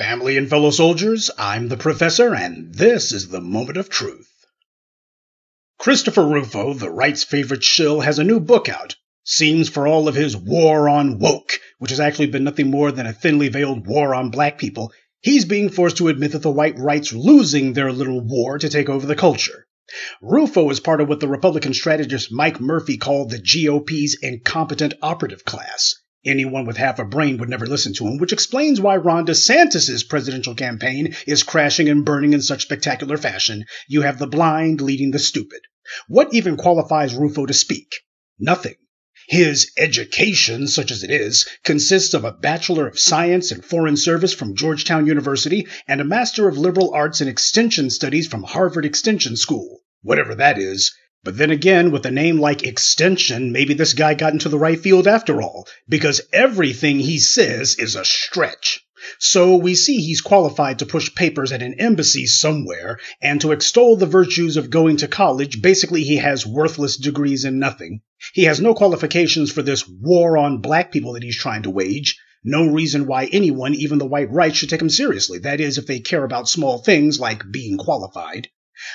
Family and fellow soldiers, I'm the Professor, and this is the Moment of Truth. Christopher Rufo, the right's favorite shill, has a new book out. Seems for all of his war on woke, which has actually been nothing more than a thinly veiled war on black people, he's being forced to admit that the white right's losing their little war to take over the culture. Rufo is part of what the Republican strategist Mike Murphy called the GOP's incompetent operative class. Anyone with half a brain would never listen to him, which explains why Ron DeSantis' presidential campaign is crashing and burning in such spectacular fashion. You have the blind leading the stupid. What even qualifies Rufo to speak? Nothing. His education, such as it is, consists of a Bachelor of Science in Foreign Service from Georgetown University and a Master of Liberal Arts in Extension Studies from Harvard Extension School, whatever that is. But then again, with a name like Extension, maybe this guy got into the right field after all, because everything he says is a stretch. So we see he's qualified to push papers at an embassy somewhere, and to extol the virtues of going to college. Basically, he has worthless degrees in nothing. He has no qualifications for this war on black people that he's trying to wage. No reason why anyone, even the white right, should take him seriously. That is, if they care about small things like being qualified.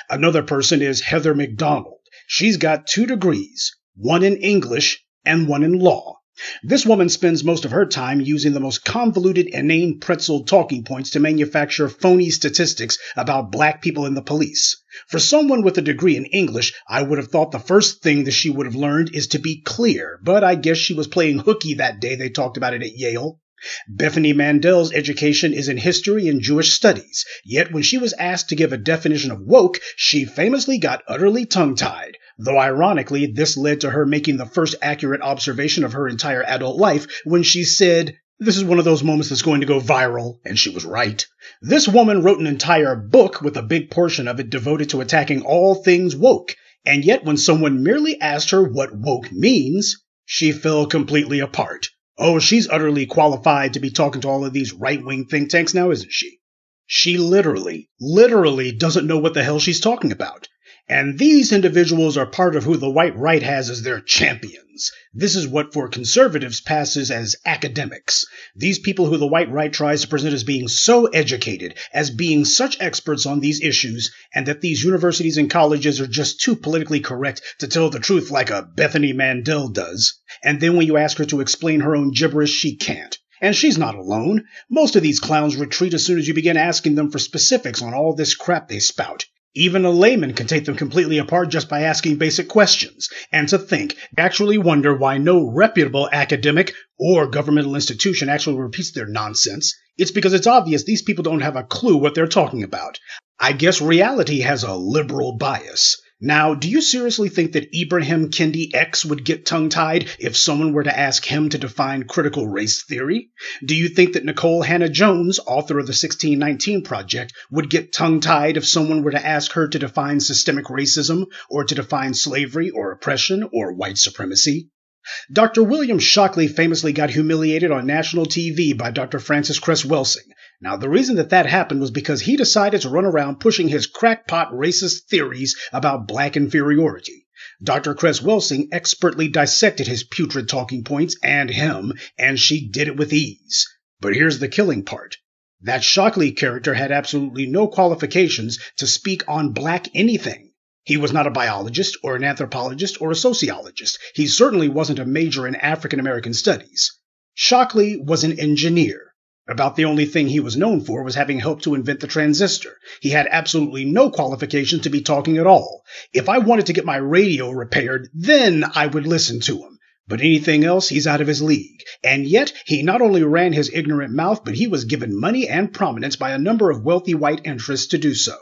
Another person is Heather McDonald. She's got 2 degrees, one in English and one in law. This woman spends most of her time using the most convoluted, inane pretzel talking points to manufacture phony statistics about black people in the police. For someone with a degree in English, I would have thought the first thing that she would have learned is to be clear, but I guess she was playing hooky that day they talked about it at Yale. Bethany Mandel's education is in history and Jewish studies, yet when she was asked to give a definition of woke, she famously got utterly tongue-tied, though ironically this led to her making the first accurate observation of her entire adult life when she said, "This is one of those moments that's going to go viral," and she was right. This woman wrote an entire book with a big portion of it devoted to attacking all things woke, and yet when someone merely asked her what woke means, she fell completely apart. Oh, she's utterly qualified to be talking to all of these right-wing think tanks now, isn't she? She literally doesn't know what the hell she's talking about. And these individuals are part of who the white right has as their champions. This is what for conservatives passes as academics. These people who the white right tries to present as being so educated, as being such experts on these issues, and that these universities and colleges are just too politically correct to tell the truth like a Bethany Mandel does. And then when you ask her to explain her own gibberish, she can't. And she's not alone. Most of these clowns retreat as soon as you begin asking them for specifics on all this crap they spout. Even a layman can take them completely apart just by asking basic questions. And to think, actually wonder why no reputable academic or governmental institution actually repeats their nonsense. It's because it's obvious these people don't have a clue what they're talking about. I guess reality has a liberal bias. Now, do you seriously think that Ibrahim Kendi X would get tongue-tied if someone were to ask him to define critical race theory? Do you think that Nicole Hannah-Jones, author of the 1619 Project, would get tongue-tied if someone were to ask her to define systemic racism, or to define slavery, or oppression, or white supremacy? Dr. William Shockley famously got humiliated on national TV by Dr. Francis Cress Welsing. Now, the reason that happened was because he decided to run around pushing his crackpot racist theories about black inferiority. Dr. Cress Welsing expertly dissected his putrid talking points and him, and she did it with ease. But here's the killing part. That Shockley character had absolutely no qualifications to speak on black anything. He was not a biologist or an anthropologist or a sociologist. He certainly wasn't a major in African American studies. Shockley was an engineer. About the only thing he was known for was having helped to invent the transistor. He had absolutely no qualifications to be talking at all. If I wanted to get my radio repaired, then I would listen to him. But anything else, he's out of his league. And yet, he not only ran his ignorant mouth, but he was given money and prominence by a number of wealthy white interests to do so.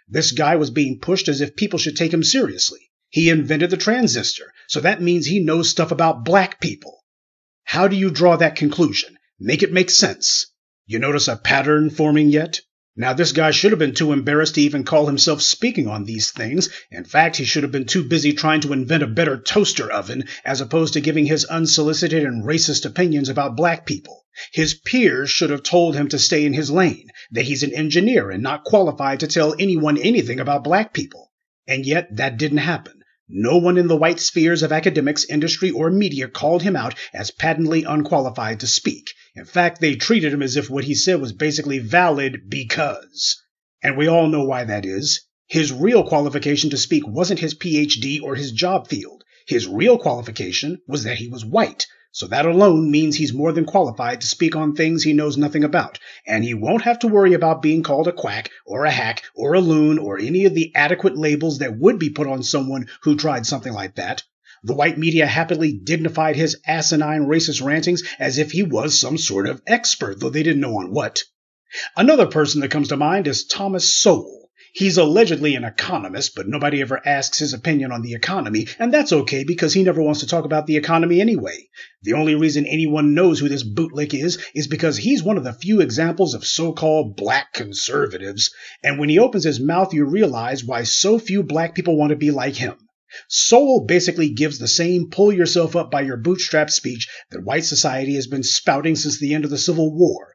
This guy was being pushed as if people should take him seriously. He invented the transistor, so that means he knows stuff about black people. How do you draw that conclusion? Make it make sense. You notice a pattern forming yet? Now, this guy should have been too embarrassed to even call himself speaking on these things. In fact, he should have been too busy trying to invent a better toaster oven, as opposed to giving his unsolicited and racist opinions about black people. His peers should have told him to stay in his lane, that he's an engineer and not qualified to tell anyone anything about black people. And yet, that didn't happen. No one in the white spheres of academics, industry, or media called him out as patently unqualified to speak. In fact, they treated him as if what he said was basically valid because. And we all know why that is. His real qualification to speak wasn't his PhD or his job field. His real qualification was that he was white. So that alone means he's more than qualified to speak on things he knows nothing about, and he won't have to worry about being called a quack or a hack or a loon or any of the adequate labels that would be put on someone who tried something like that. The white media happily dignified his asinine racist rantings as if he was some sort of expert, though they didn't know on what. Another person that comes to mind is Thomas Sowell. He's allegedly an economist, but nobody ever asks his opinion on the economy, and that's okay because he never wants to talk about the economy anyway. The only reason anyone knows who this bootlick is because he's one of the few examples of so-called black conservatives, and when he opens his mouth you realize why so few black people want to be like him. Sowell basically gives the same pull yourself up by your bootstraps speech that white society has been spouting since the end of the Civil War.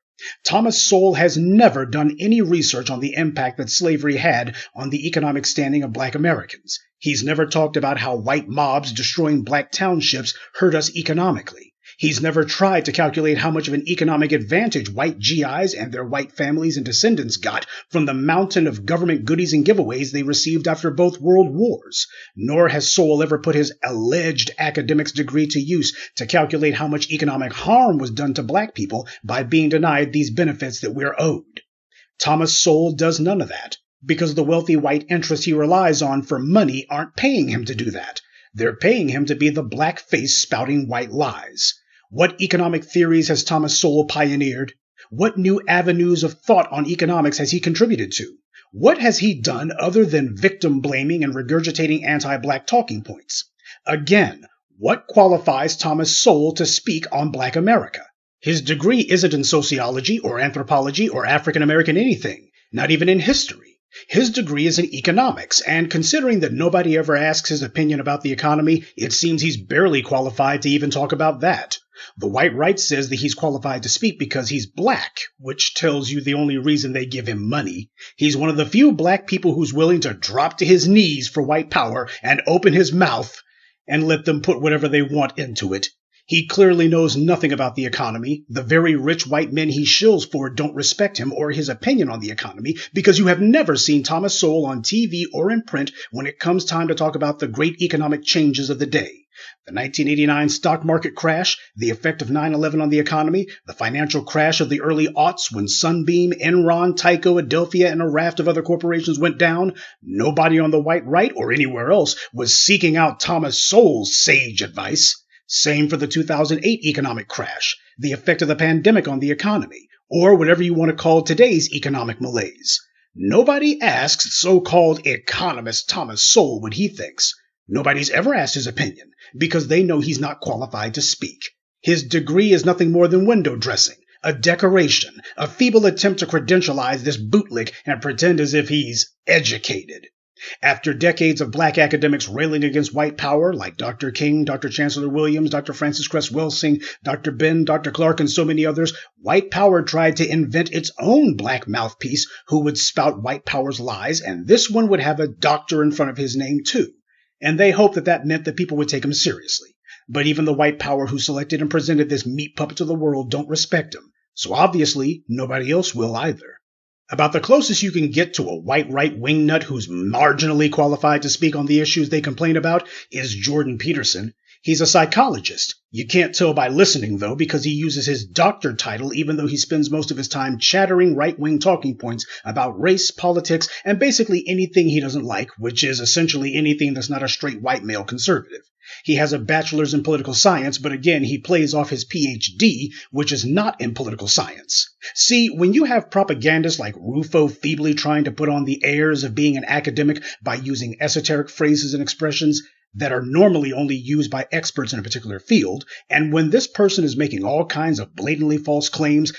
Thomas Sowell has never done any research on the impact that slavery had on the economic standing of black Americans. He's never talked about how white mobs destroying black townships hurt us economically. He's never tried to calculate how much of an economic advantage white GIs and their white families and descendants got from the mountain of government goodies and giveaways they received after both world wars. Nor has Sowell ever put his alleged academics degree to use to calculate how much economic harm was done to black people by being denied these benefits that we're owed. Thomas Sowell does none of that, because the wealthy white interests he relies on for money aren't paying him to do that. They're paying him to be the black face spouting white lies. What economic theories has Thomas Sowell pioneered? What new avenues of thought on economics has he contributed to? What has he done other than victim blaming and regurgitating anti-black talking points? Again, what qualifies Thomas Sowell to speak on black America? His degree isn't in sociology or anthropology or African American anything, not even in history. His degree is in economics, and considering that nobody ever asks his opinion about the economy, it seems he's barely qualified to even talk about that. The white right says that he's qualified to speak because he's black, which tells you the only reason they give him money. He's one of the few black people who's willing to drop to his knees for white power and open his mouth and let them put whatever they want into it. He clearly knows nothing about the economy. The very rich white men he shills for don't respect him or his opinion on the economy because you have never seen Thomas Sowell on TV or in print when it comes time to talk about the great economic changes of the day. The 1989 stock market crash, the effect of 9/11 on the economy, the financial crash of the early aughts when Sunbeam, Enron, Tyco, Adelphia, and a raft of other corporations went down, nobody on the white right or anywhere else was seeking out Thomas Sowell's sage advice. Same for the 2008 economic crash, the effect of the pandemic on the economy, or whatever you want to call today's economic malaise. Nobody asks so-called economist Thomas Sowell what he thinks. Nobody's ever asked his opinion, because they know he's not qualified to speak. His degree is nothing more than window dressing, a decoration, a feeble attempt to credentialize this bootlick and pretend as if he's educated. After decades of black academics railing against white power, like Dr. King, Dr. Chancellor Williams, Dr. Francis Cress Welsing, Dr. Ben, Dr. Clark, and so many others, white power tried to invent its own black mouthpiece who would spout white power's lies, and this one would have a doctor in front of his name too. And they hoped that meant that people would take him seriously. But even the white power who selected and presented this meat puppet to the world don't respect him. So obviously, nobody else will either. About the closest you can get to a white right wingnut who's marginally qualified to speak on the issues they complain about is Jordan Peterson. He's a psychologist. You can't tell by listening, though, because he uses his doctor title even though he spends most of his time chattering right-wing talking points about race, politics, and basically anything he doesn't like, which is essentially anything that's not a straight white male conservative. He has a bachelor's in political science, but again, he plays off his PhD, which is not in political science. See, when you have propagandists like Rufo feebly trying to put on the airs of being an academic by using esoteric phrases and expressions that are normally only used by experts in a particular field, and when this person is making all kinds of blatantly false claims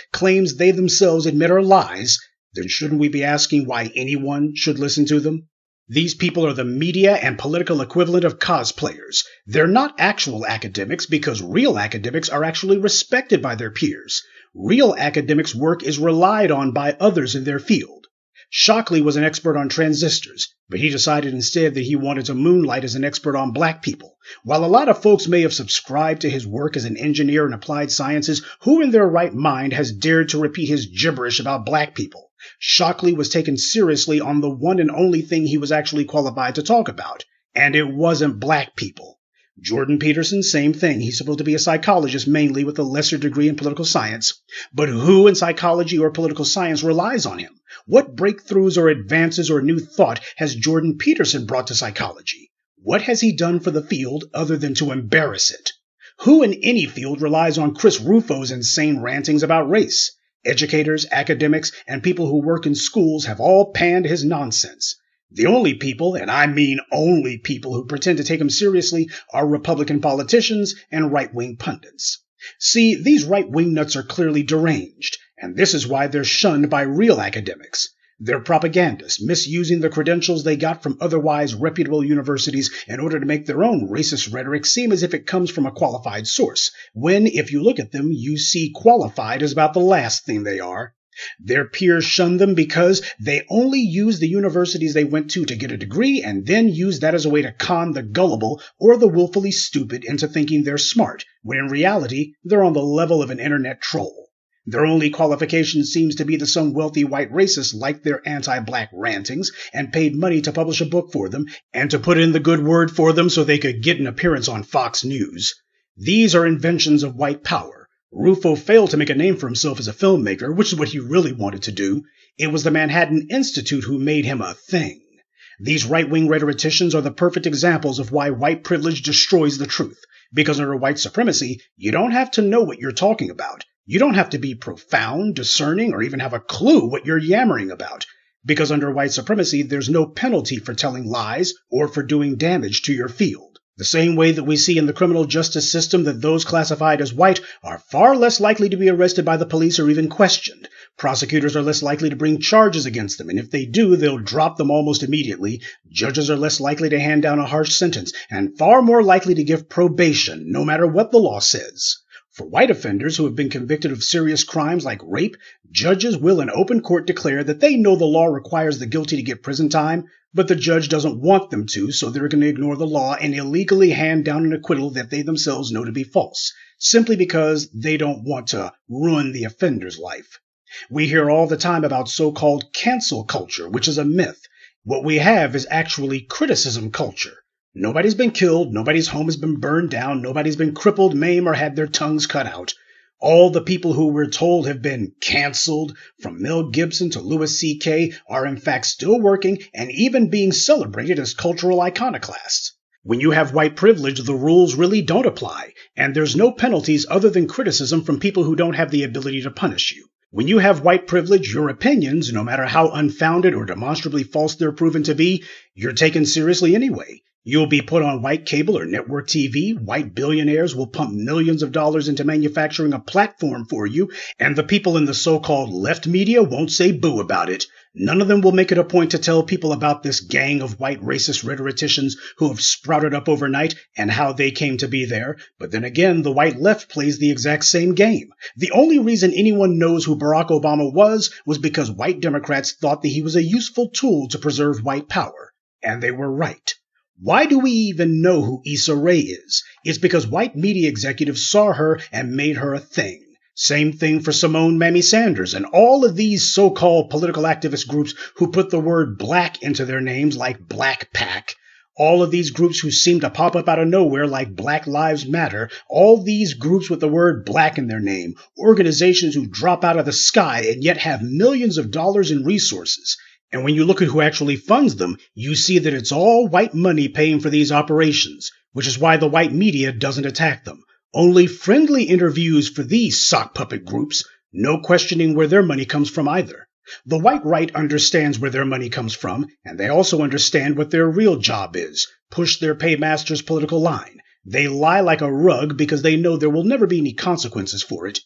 they themselves admit are lies, then shouldn't we be asking why anyone should listen to them? These people are the media and political equivalent of cosplayers. They're not actual academics because real academics are actually respected by their peers. Real academics' work is relied on by others in their field. Shockley was an expert on transistors, but he decided instead that he wanted to moonlight as an expert on black people. While a lot of folks may have subscribed to his work as an engineer in applied sciences, who in their right mind has dared to repeat his gibberish about black people? Shockley was taken seriously on the one and only thing he was actually qualified to talk about, and it wasn't black people. Jordan Peterson, same thing. He's supposed to be a psychologist mainly with a lesser degree in political science. But who in psychology or political science relies on him? What breakthroughs or advances or new thought has Jordan Peterson brought to psychology? What has he done for the field other than to embarrass it? Who in any field relies on Chris Rufo's insane rantings about race? Educators, academics, and people who work in schools have all panned his nonsense. The only people, and I mean only people, who pretend to take him seriously are Republican politicians and right-wing pundits. See, these right-wing nuts are clearly deranged, and this is why they're shunned by real academics. They're propagandists, misusing the credentials they got from otherwise reputable universities in order to make their own racist rhetoric seem as if it comes from a qualified source, when, if you look at them, you see qualified as about the last thing they are. Their peers shun them because they only use the universities they went to get a degree and then use that as a way to con the gullible or the willfully stupid into thinking they're smart, when in reality they're on the level of an internet troll. Their only qualification seems to be that some wealthy white racist liked their anti-black rantings and paid money to publish a book for them and to put in the good word for them so they could get an appearance on Fox News. These are inventions of white power. Rufo failed to make a name for himself as a filmmaker, which is what he really wanted to do. It was the Manhattan Institute who made him a thing. These right-wing rhetoricians are the perfect examples of why white privilege destroys the truth. Because under white supremacy, you don't have to know what you're talking about. You don't have to be profound, discerning, or even have a clue what you're yammering about. Because under white supremacy, there's no penalty for telling lies or for doing damage to your field. The same way that we see in the criminal justice system that those classified as white are far less likely to be arrested by the police or even questioned. Prosecutors are less likely to bring charges against them, and if they do, they'll drop them almost immediately. Judges are less likely to hand down a harsh sentence, and far more likely to give probation, no matter what the law says. For white offenders who have been convicted of serious crimes like rape, judges will in open court declare that they know the law requires the guilty to get prison time, but the judge doesn't want them to, so they're going to ignore the law and illegally hand down an acquittal that they themselves know to be false, simply because they don't want to ruin the offender's life. We hear all the time about so-called cancel culture, which is a myth. What we have is actually criticism culture. Nobody's been killed, nobody's home has been burned down, nobody's been crippled, maimed, or had their tongues cut out. All the people who we're told have been canceled, from Mel Gibson to Louis C.K., are in fact still working and even being celebrated as cultural iconoclasts. When you have white privilege, the rules really don't apply, and there's no penalties other than criticism from people who don't have the ability to punish you. When you have white privilege, your opinions, no matter how unfounded or demonstrably false they're proven to be, you're taken seriously anyway. You'll be put on white cable or network TV, white billionaires will pump millions of dollars into manufacturing a platform for you, and the people in the so-called left media won't say boo about it. None of them will make it a point to tell people about this gang of white racist rhetoricians who have sprouted up overnight and how they came to be there. But then again, the white left plays the exact same game. The only reason anyone knows who Barack Obama was because white Democrats thought that he was a useful tool to preserve white power. And they were right. Why do we even know who Issa Rae is? It's because white media executives saw her and made her a thing. Same thing for Simone Mamie Sanders and all of these so-called political activist groups who put the word black into their names like Black Pac. All of these groups who seem to pop up out of nowhere like Black Lives Matter. All these groups with the word black in their name. Organizations who drop out of the sky and yet have millions of dollars in resources. And when you look at who actually funds them, you see that it's all white money paying for these operations, which is why the white media doesn't attack them. Only friendly interviews for these sock puppet groups, no questioning where their money comes from either. The white right understands where their money comes from, and they also understand what their real job is, push their paymasters' political line. They lie like a rug because they know there will never be any consequences for it.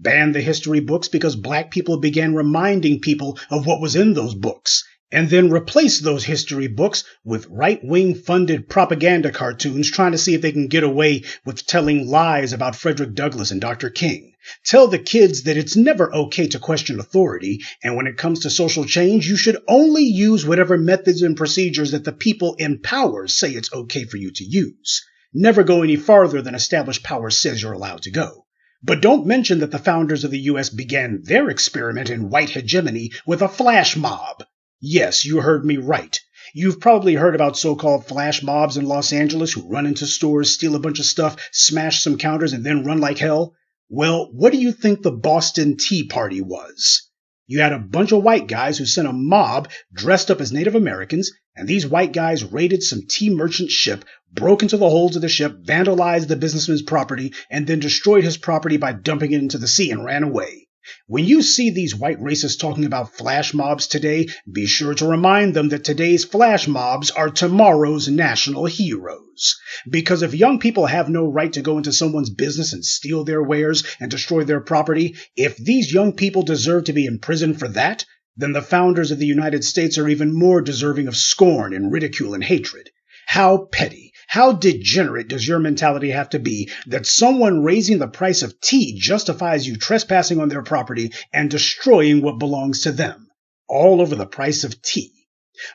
Ban the history books because black people began reminding people of what was in those books, and then replace those history books with right-wing funded propaganda cartoons trying to see if they can get away with telling lies about Frederick Douglass and Dr. King. Tell the kids that it's never okay to question authority, and when it comes to social change, you should only use whatever methods and procedures that the people in power say it's okay for you to use. Never go any farther than established power says you're allowed to go. But don't mention that the founders of the U.S. began their experiment in white hegemony with a flash mob. Yes, you heard me right. You've probably heard about so-called flash mobs in Los Angeles who run into stores, steal a bunch of stuff, smash some counters, and then run like hell. Well, what do you think the Boston Tea Party was? You had a bunch of white guys who sent a mob dressed up as Native Americans, and these white guys raided some tea merchant ship, broke into the holds of the ship, vandalized the businessman's property, and then destroyed his property by dumping it into the sea and ran away. When you see these white racists talking about flash mobs today, be sure to remind them that today's flash mobs are tomorrow's national heroes. Because if young people have no right to go into someone's business and steal their wares and destroy their property, if these young people deserve to be in prison for that, then the founders of the United States are even more deserving of scorn and ridicule and hatred. How petty, how degenerate does your mentality have to be that someone raising the price of tea justifies you trespassing on their property and destroying what belongs to them, all over the price of tea?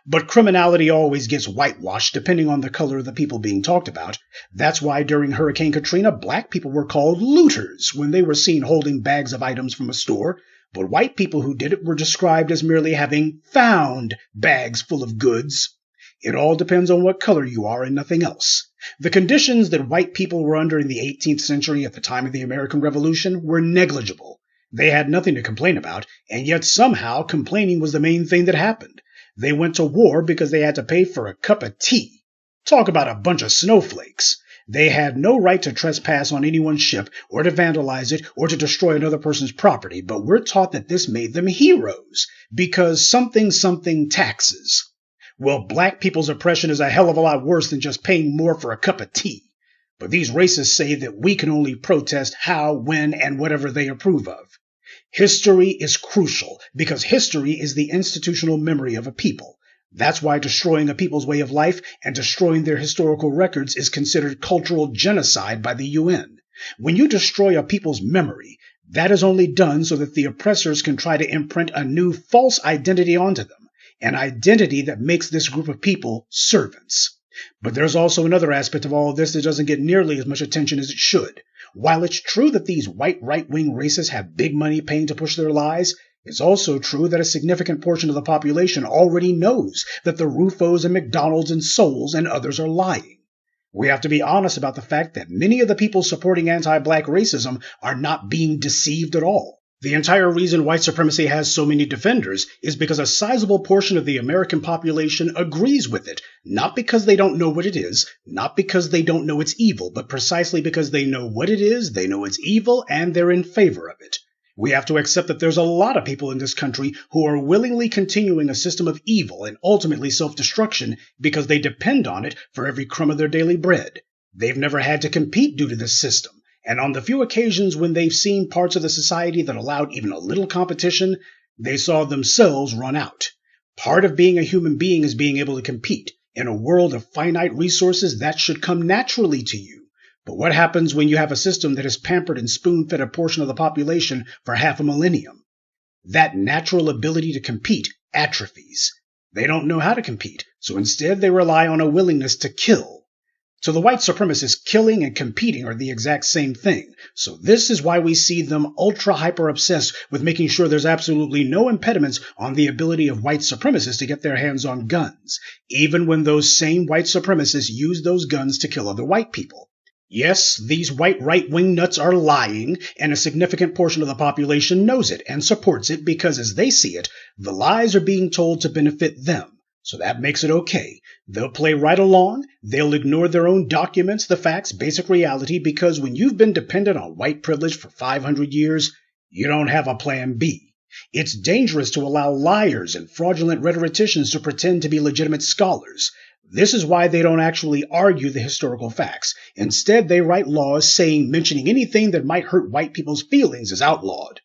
But criminality always gets whitewashed depending on the color of the people being talked about. That's why during Hurricane Katrina, black people were called looters when they were seen holding bags of items from a store, but white people who did it were described as merely having found bags full of goods. It all depends on what color you are and nothing else. The conditions that white people were under in the 18th century at the time of the American Revolution were negligible. They had nothing to complain about, and yet somehow complaining was the main thing that happened. They went to war because they had to pay for a cup of tea. Talk about a bunch of snowflakes. They had no right to trespass on anyone's ship, or to vandalize it, or to destroy another person's property, but we're taught that this made them heroes, because something taxes. Well, black people's oppression is a hell of a lot worse than just paying more for a cup of tea. But these racists say that we can only protest how, when, and whatever they approve of. History is crucial, because history is the institutional memory of a people. That's why destroying a people's way of life and destroying their historical records is considered cultural genocide by the UN. When you destroy a people's memory, that is only done so that the oppressors can try to imprint a new false identity onto them. An identity that makes this group of people servants. But there's also another aspect of all of this that doesn't get nearly as much attention as it should. While it's true that these white right-wing racists have big money paying to push their lies, it's also true that a significant portion of the population already knows that the Rufos and McDonald's and Sowells and others are lying. We have to be honest about the fact that many of the people supporting anti-black racism are not being deceived at all. The entire reason white supremacy has so many defenders is because a sizable portion of the American population agrees with it, not because they don't know what it is, not because they don't know it's evil, but precisely because they know what it is, they know it's evil, and they're in favor of it. We have to accept that there's a lot of people in this country who are willingly continuing a system of evil and ultimately self-destruction because they depend on it for every crumb of their daily bread. They've never had to compete due to this system. And on the few occasions when they've seen parts of the society that allowed even a little competition, they saw themselves run out. Part of being a human being is being able to compete. In a world of finite resources, that should come naturally to you. But what happens when you have a system that has pampered and spoon-fed a portion of the population for half a millennium? That natural ability to compete atrophies. They don't know how to compete, so instead they rely on a willingness to kill. To the white supremacists, killing and competing are the exact same thing. So this is why we see them ultra-hyper-obsessed with making sure there's absolutely no impediments on the ability of white supremacists to get their hands on guns, even when those same white supremacists use those guns to kill other white people. Yes, these white right-wing nuts are lying, and a significant portion of the population knows it and supports it because, as they see it, the lies are being told to benefit them. So that makes it okay. They'll play right along, they'll ignore their own documents, the facts, basic reality, because when you've been dependent on white privilege for 500 years, you don't have a plan B. It's dangerous to allow liars and fraudulent rhetoricians to pretend to be legitimate scholars. This is why they don't actually argue the historical facts. Instead, they write laws saying mentioning anything that might hurt white people's feelings is outlawed.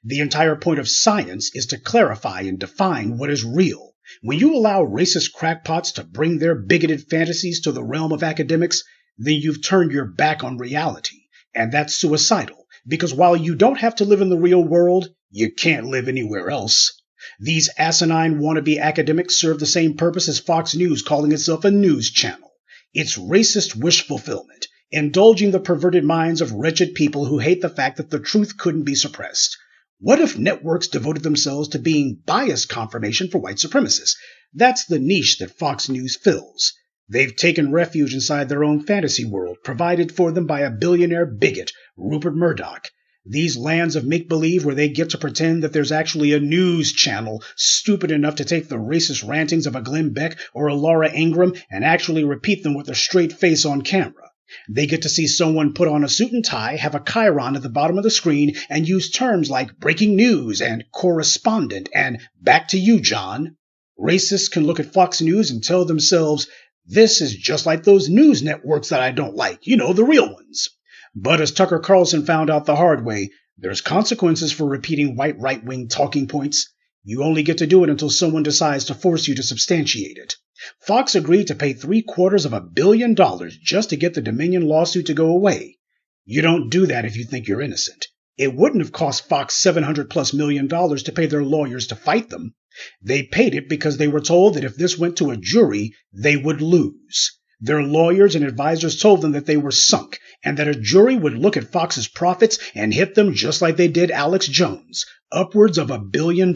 The entire point of science is to clarify and define what is real. When you allow racist crackpots to bring their bigoted fantasies to the realm of academics, then you've turned your back on reality, and that's suicidal, because while you don't have to live in the real world, you can't live anywhere else. These asinine wannabe academics serve the same purpose as Fox News calling itself a news channel. It's racist wish fulfillment, indulging the perverted minds of wretched people who hate the fact that the truth couldn't be suppressed. What if networks devoted themselves to being bias confirmation for white supremacists? That's the niche that Fox News fills. They've taken refuge inside their own fantasy world, provided for them by a billionaire bigot, Rupert Murdoch. These lands of make-believe where they get to pretend that there's actually a news channel stupid enough to take the racist rantings of a Glenn Beck or a Laura Ingraham and actually repeat them with a straight face on camera. They get to see someone put on a suit and tie, have a chyron at the bottom of the screen, and use terms like breaking news and correspondent and back to you, John. Racists can look at Fox News and tell themselves, this is just like those news networks that I don't like, you know, the real ones. But as Tucker Carlson found out the hard way, there's consequences for repeating white right-wing talking points. You only get to do it until someone decides to force you to substantiate it. Fox agreed to pay $750 million just to get the Dominion lawsuit to go away. You don't do that if you think you're innocent. It wouldn't have cost Fox $700+ million to pay their lawyers to fight them. They paid it because they were told that if this went to a jury, they would lose. Their lawyers and advisors told them that they were sunk, and that a jury would look at Fox's profits and hit them just like they did Alex Jones, upwards of $1 billion.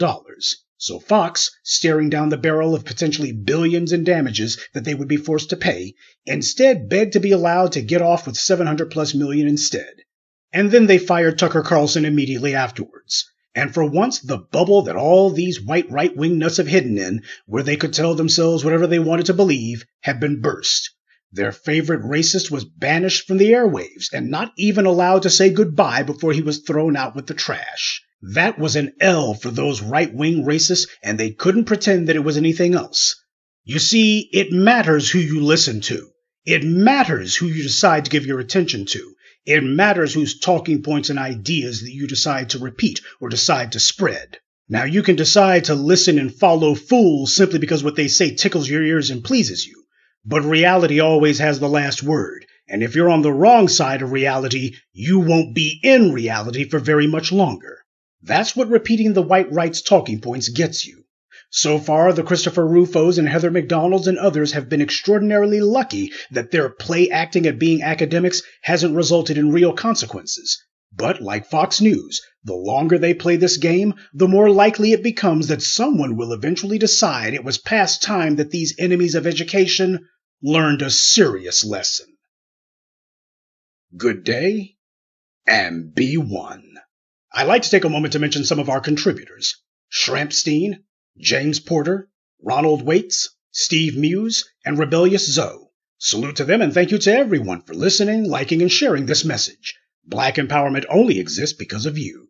So Fox, staring down the barrel of potentially billions in damages that they would be forced to pay, instead begged to be allowed to get off with $700+ million instead. And then they fired Tucker Carlson immediately afterwards. And for once, the bubble that all these white right-wing nuts have hidden in, where they could tell themselves whatever they wanted to believe, had been burst. Their favorite racist was banished from the airwaves and not even allowed to say goodbye before he was thrown out with the trash. That was an L for those right-wing racists, and they couldn't pretend that it was anything else. You see, it matters who you listen to. It matters who you decide to give your attention to. It matters whose talking points and ideas that you decide to repeat or decide to spread. Now, you can decide to listen and follow fools simply because what they say tickles your ears and pleases you. But reality always has the last word, and if you're on the wrong side of reality, you won't be in reality for very much longer. That's what repeating the white right's talking points gets you. So far, the Christopher Rufos and Heather McDonalds and others have been extraordinarily lucky that their play acting at being academics hasn't resulted in real consequences. But, like Fox News, the longer they play this game, the more likely it becomes that someone will eventually decide it was past time that these enemies of education learned a serious lesson. Good day, and be one. I'd like to take a moment to mention some of our contributors: Shrampstein, James Porter, Ronald Waits, Steve Muse, and Rebellious Zoe. Salute to them, and thank you to everyone for listening, liking, and sharing this message. Black empowerment only exists because of you.